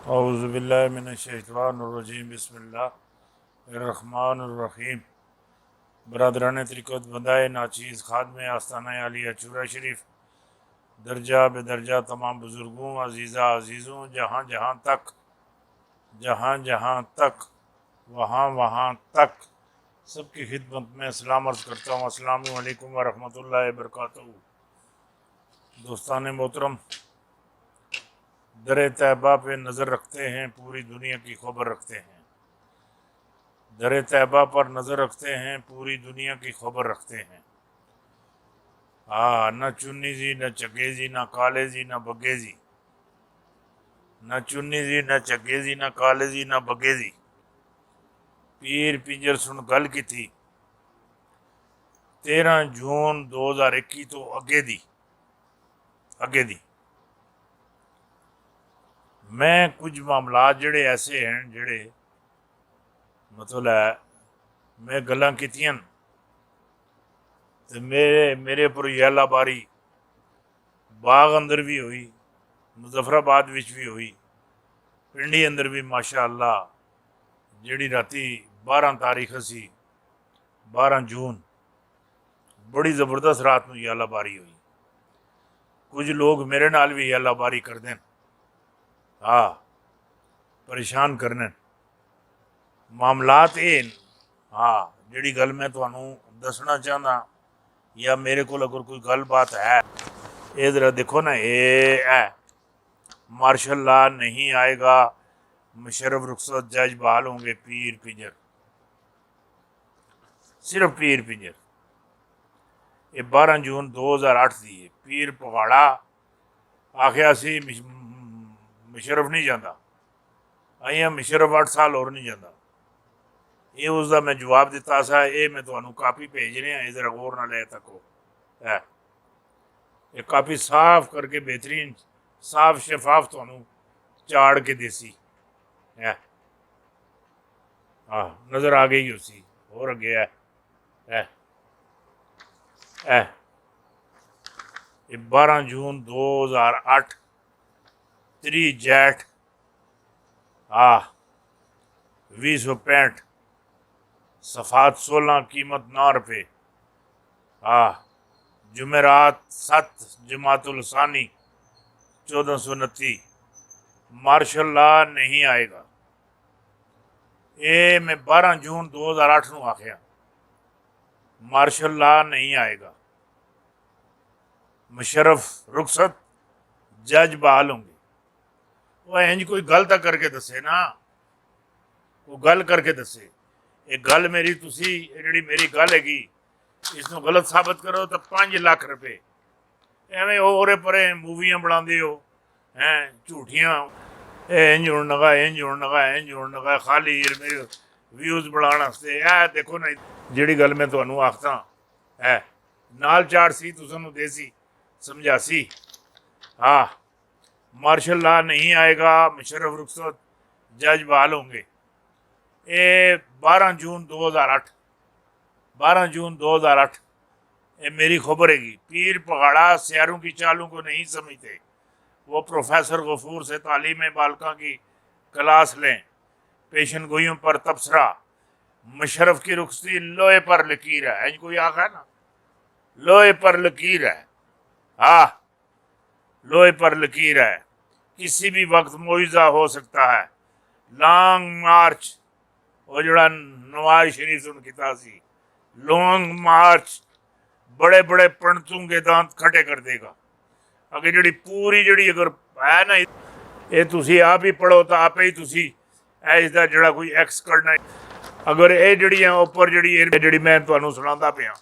औज़ुबिल्लाहिमिनश्शैतानिर्रजीम बिस्मिल्लाहिर्रहमानिर्रहीम। बरदरान तरीक़त बंदाए नाचीज़ खादम आस्ताना आलिया चूरा शरीफ दर्जा बेदर्जा तमाम बुज़ुर्गों अज़ीज़ा अज़ीज़ों जहाँ जहाँ तक वहाँ वहाँ तक सबकी खिदमत में सलाम अर्ज़ करता हूँ। अस्सलामु अलैकुम व रहमतुल्लाहि व बरकातहू। दोस्तान मोहतरम, दर तैयबा पे नज़र रखते हैं, पूरी दुनिया की खबर रखते हैं। दर तैयबा पर नज़र रखते हैं, पूरी दुनिया की खबर रखते हैं। न चुन्नी जी न चगेजी न काले जी न बगेजी, न चुन्नी जी न चगेजी न काले जी न बगेजी। पीर पिंजर सुन गल की थी 13 जून 2021 तो अगे दी। मैं कुछ मामला जड़े ऐसे हैं जड़े मतलब है मैं गल्लां कीतियां ते मेरे पर यालाबारी बाग अंदर भी हुई, मुजफ्फराबाद विच भी हुई, पिंडी अंदर भी माशाअल्लाह। जिहड़ी राती 12 तारीख सी 12 जून, बड़ी ज़बरदस्त रात में यालाबारी हुई। कुछ लोग मेरे नाल भी यालाबारी करते हैं, हाँ परेशान करने मामलात ये। हाँ जिहड़ी गल मैं तुहानू दसना चाहना या मेरे को अगर कोई गल बात है, ये ज़रा देखो ना, ये है मार्शल लॉ नहीं आएगा, मुशर्रफ रुखसत जज बहाल होंगे, पीर पिंजर, सिर्फ पीर पिंजर। ये 12 जून 2008 दी है। पीर पगाड़ा आखिया सी मुशर्रफ नहीं जाता, अं मुशर्रफ 8 साल और नहीं जाता। ये उसका मैं जवाब दिता सा, ये मैं तुहानू कापी भेज रहा, इधर गौर ना ले तको है। ये कापी साफ करके बेहतरीन साफ शफाफ तुहानू चाड़ के देसी है। हाँ नज़र आ गई उसी और अगे है। ये 12 जून 2008 3 जैठ 2065, सफ़ात 16, कीमत 9 रुपये। जुमेरात 7 जमातुल सानी 1429। मार्शल लॉ नहीं आएगा। ये मैं 12 जून 2008 को आख्या मार्शल लॉ नहीं आएगा, मुशर्रफ रुखसत जज बहाल होंगे। वो इंज कोई गल तो करके दसे ना, वो गल करके दसे। एक गल मेरी तुसी जी मेरी गल हैगी इसनों गलत साबित करो तो 5 लाख रुपये। एवें ओरे परे मूवियां बनाते हो हैं झूठियां, इंज होने लगा इंज होने लगा इंज होने लगा, खाली मेरे व्यूज़ बढ़ाने वास्ते। देखो ना जिहड़ी गल मैं तुहानू आखदा है नाल चार सी तुसानू देसी समझासी। हाँ मार्शल लॉ नहीं आएगा, मुशर्रफ रुखसत जज बहाल होंगे। ये 12 जून 2008, 12 जून 2008 ये मेरी खबर हैगी। पीर पगाड़ा सियारों की चालों को नहीं समझते, वो प्रोफेसर गफूर से तालीम बालका की क्लास लें। पेशन गोइयों पर तबसरा, मुशर्रफ की रुखसती लोहे पर लकीर है। कोई आखा ना लोहे पर लकीर है, हाँ लोहे पर लकीर है, किसी भी वक्त मुआवजा हो सकता है। लॉन्ग मार्च वो जड़ा नवाज शरीफ सुन किता सी, लॉन्ग मार्च बड़े बड़े पंडितों के दांत खटे कर देगा। अगर जी पूरी जी अगर है ना ये तुसी आप ही पढ़ो तो आप ही तुसी इसका जड़ा कोई एक्स करना। अगर ये जड़ियाँ उपर जी मैं तुहानू सुनाता पाया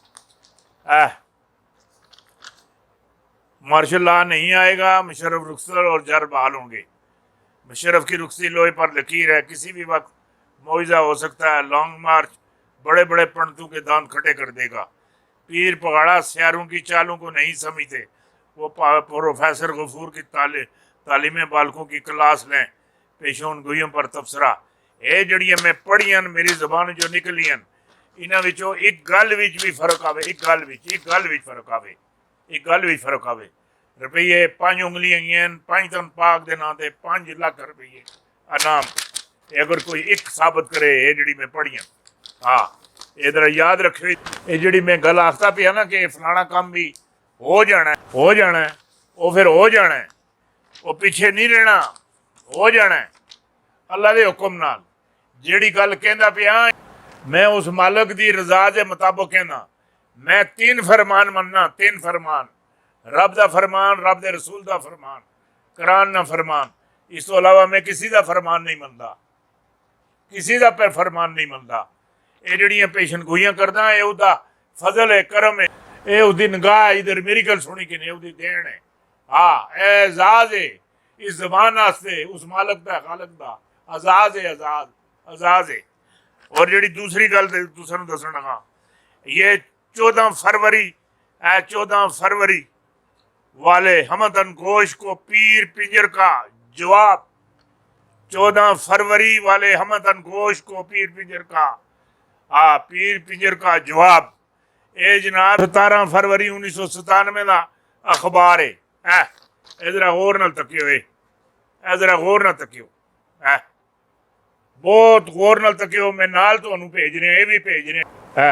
मार्शल लॉ नहीं आएगा, मुशर्रफ रुखसत और जज बहाल होंगे। मुशर्रफ की रुखसती लोहे पर लकीर है, किसी भी वक्त मुआवजा हो सकता है। लॉन्ग मार्च बड़े बड़े पंडितों के दांत खटे कर देगा। पीर पगाड़ा सियारों की चालों को नहीं समझते, वो प्रोफेसर गफूर की तालीम बालकों की क्लास लें। पेशोन गोइयों पर तबसरा, ये जड़ियाँ मैं पढ़ियां मेरी जबान जो निकलियां इन्हों एक गल भी फर्क आवे, एक गल फर्क आवे, एक गल फर्क आवे। रुपये 5 उंगलियां 5 तन पाक के नाम से 5 लाख रुपये नाम अगर कोई एक साबित करे ये जी मैं पढ़िया हाँ इधर याद रखियो ये जी मैं गल आखता पिया ना कि फलाना काम भी हो जाना है वो फिर हो जाना है वो पीछे नहीं रहना हो जाना है अल्लाह के हुक्म नाल जेड़ी गल कहंदा पिया मैं उस मालिक दी रजा के मुताबिक कहना मैं 3 फरमान मनना 3 फरमान रब दा फरमान रब दे रसूल दा फरमान कुरान ना फरमान इस तो अलावा मैं किसी दा फरमान नहीं मनदा किसी दा पर फरमान नहीं मनदा ये जड़ियां पेशन गोइयां करदा है उदा फजल है करम है ये उसकी निगाह इधर मेरी गल सुनी कि नहीं उसकी देन है हाँ एजाज है इस जबान वास्ते उस मालक दा खालक दा आजाद है आजाद है और जी दूसरी गल तुसानू दसन लगा ये 14 फरवरी वाले हमदन गोश को पीर पिंजर का जवाब 14 फरवरी वाले हमदन गोश को पीर पिंजर का पीर पिंजर का जवाब ये जनाब 17 फरवरी 1997 का अखबार है इधर गौर नाल तकियो इधर गौर नाल तकियो बहुत गौर नाल तकियो मैं नाल तुहानू भेज रहा ये भी भेज रहा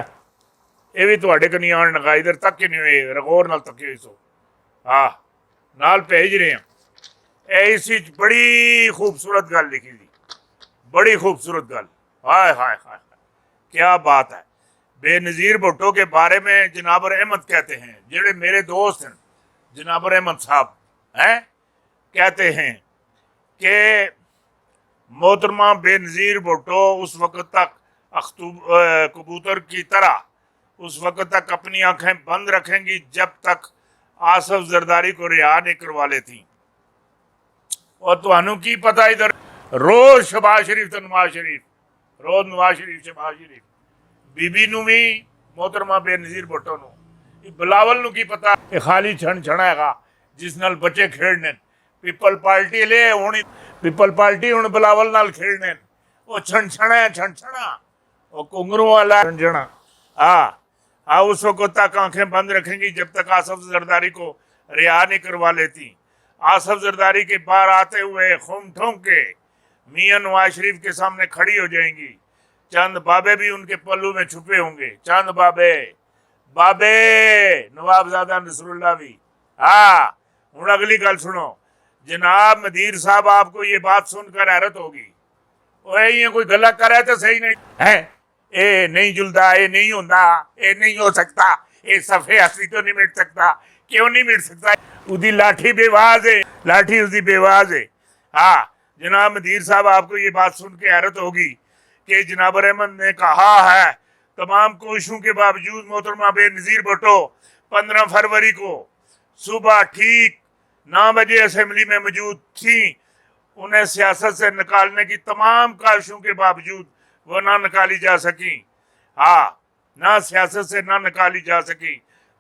ये भी तुहाडे कनी आन लगा इधर तक ही नहीं हुए गौर नाल तकियो इसो नाल भेज रहे हैं इस बड़ी खूबसूरत गल लिखी थी बड़ी खूबसूरत गल हाय हाय हाय क्या बात है बेनज़ीर भुट्टो के बारे में जनाबर अहमद कहते हैं जेड़े मेरे दोस्त हैं जनाबर अहमद साहब हैं कहते हैं कि मोहतरमा बेनज़ीर भुट्टो उस वक़्त तक कबूतर की तरह उस वक़्त तक अपनी आंखें बंद रखेंगी जब तक आसफ जरदारी को रिहा नहीं करवा लेती और तुहानू की पता इधर रोज शहबाज शरीफ तो नवाज शरीफ रोज नवाज शरीफ शहबाज शरीफ बीबी नू भी मोहतरमा बेनज़ीर भुट्टो नू बिलावल नू की पता खाली छण छणा है जिस नाल बच्चे खेड़ने पीपल पार्टी ले हुण पीपल पार्टी हुण बिलावल नाल खेड़ने वो छण छणा वो कुंगरू वाला छण छणा उस वक्त तक आंखें बंद रखेंगी जब तक आसफ जरदारी को रिहा नहीं करवा लेती आसफ जरदारी के बाहर आते हुए खूम ठोंक के मियां नवाज शरीफ के सामने खड़ी हो जाएंगी चंद बाबे भी उनके पल्लू में छुपे होंगे चंद बाबे नवाबजादा नसरुल्ला भी हूँ अगली गल सुनो जनाब मदीर साहब आपको ये बात सुनकर हैरत होगी ये कोई गला कर है तो सही नहीं है ए नहीं जुलदा ये नहीं होता ये नहीं हो सकता ये सफे असली तो नहीं मिट सकता क्यों नहीं मिट सकता उसकी लाठी बेवाज है लाठी उसकी बेवाज है जनाब मदीर साहब आपको ये बात सुन के हैरत होगी कि जनाबर अहमद ने कहा है तमाम कोशिशों के बावजूद मोहतरमा बेनज़ीर भुट्टो 15 फरवरी को सुबह ठीक 9 बजे असेंबली में मौजूद थी उन्हें सियासत से निकालने की तमाम कोशिशों के बावजूद वो ना निकाली जा सकी ना सियासत से ना निकाली जा सकी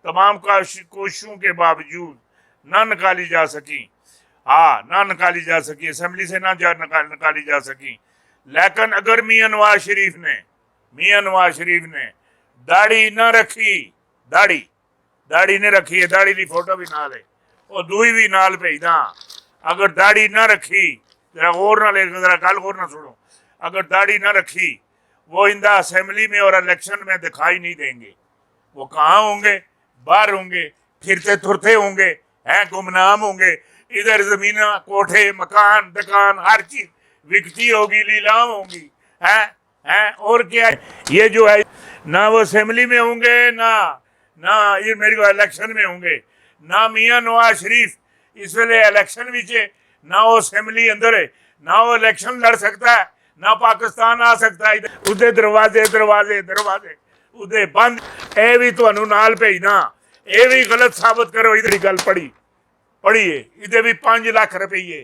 तमाम कोशिशों के बावजूद ना निकाली जा सकी ना निकाली जा सकी असेंबली से ना निकाली जा सकी लेकिन अगर मियां नवाज शरीफ ने दाढ़ी न रखी दाढ़ी ने रखी है दाढ़ी की फोटो भी नाल है और दूई भी नाल भेजना अगर दाढ़ी न रखी जरा गौर ना ले जरा गल गौर ना सुनो अगर दाढ़ी न रखी वो इंदा असेंबली में और इलेक्शन में दिखाई नहीं देंगे वो कहाँ होंगे बाहर होंगे फिरते थुरते होंगे हैं गुमनाम होंगे इधर जमीन कोठे मकान दुकान हर चीज बिकती होगी लीलाम होंगी हैं और क्या ये जो है ना वो असेंबली में होंगे ना ये मेरे को इलेक्शन में होंगे ना मियां नवाज शरीफ इस वेले इलेक्शन विच ना वो असेंबली अंदर है ना वो इलेक्शन लड़ सकता है ना पाकिस्तान आ सकता है उसके दरवाजे उसके बंद ये भी तुहानू नाल भेजना ये भी गलत साबित करो इधर गल पढ़िए इधर भी 5 लाख रुपये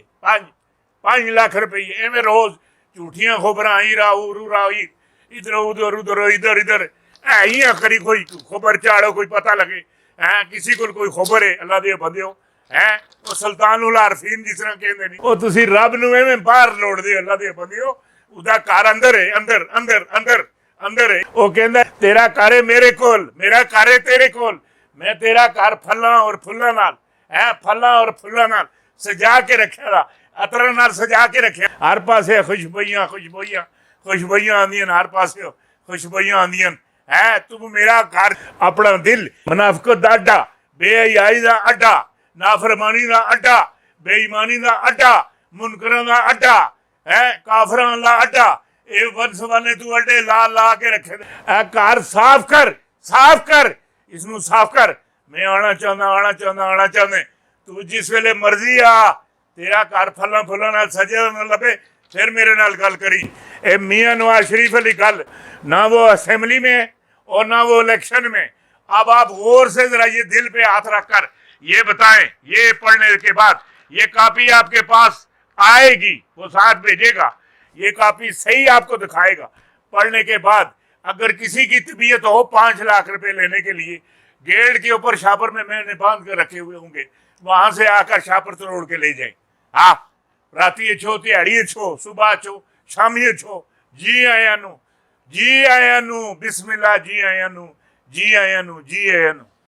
5 लाख रुपये एवं रोज झूठियां खबर आई राही इधर करी कोई खबर चाड़ो कोई पता लगे किसी को कोई खबर है अल्लाह दे बंदे वो सुल्तानुल आरफीन जिस तरह कहते नहीं वो तुसी रब नूं एवें बाहर लोड़ दे अल्लाह दे बंदे उदा घर अंदर है अंदर है वो कहंदा तेरा घर है मेरे कोल मेरा घर है तेरे कोल मैं तेरा घर फलां और फुल्लां नाल फलां और फुल्लां नाल सजा के रखा अतर नाल सजा के रखे हर पासे खुशबुइयां खुशबुइयां खुशबुइयां आंदियां हर पासे खुशबुइयां आंदियां है। तू मेरा घर अपना दिल मुनाफिकत दा अड्डा बेहयाई दा अड्डा नाफरमानी दा अड्डा बेईमानी दा अड्डा मुनकरां दा अड्डा है काफरां दा अड्डा ये वनसवाने तू अड्डे ला ला के रखे घर साफ कर इसनू साफ कर। मैं आना चाहता तू जिस वेले मर्जी आ तेरा घर फलों फुलों नाल सजे ना लभे फिर मेरे नाल गल करी। ए मियां नवाज शरीफ वाली गल ना वो असेंबली में और ना वो इलेक्शन में। अब आप गौर से जरा ये दिल पे हाथ रखकर ये बताएं, ये पढ़ने के बाद ये कॉपी आपके पास आएगी, वो साथ भेजेगा, ये कॉपी सही आपको दिखाएगा। पढ़ने के बाद अगर किसी की तबीयत हो 5 लाख रुपए लेने के लिए गेट के ऊपर शापर में मैंने बांध कर रखे हुए होंगे, वहां से आकर शापर तोड़ के ले जाए। हाँ राती छो दिहाड़ी छो सुबह छो शामी छो जी आया नू बिस्मिल्लाह जी आया नू जी आया नू।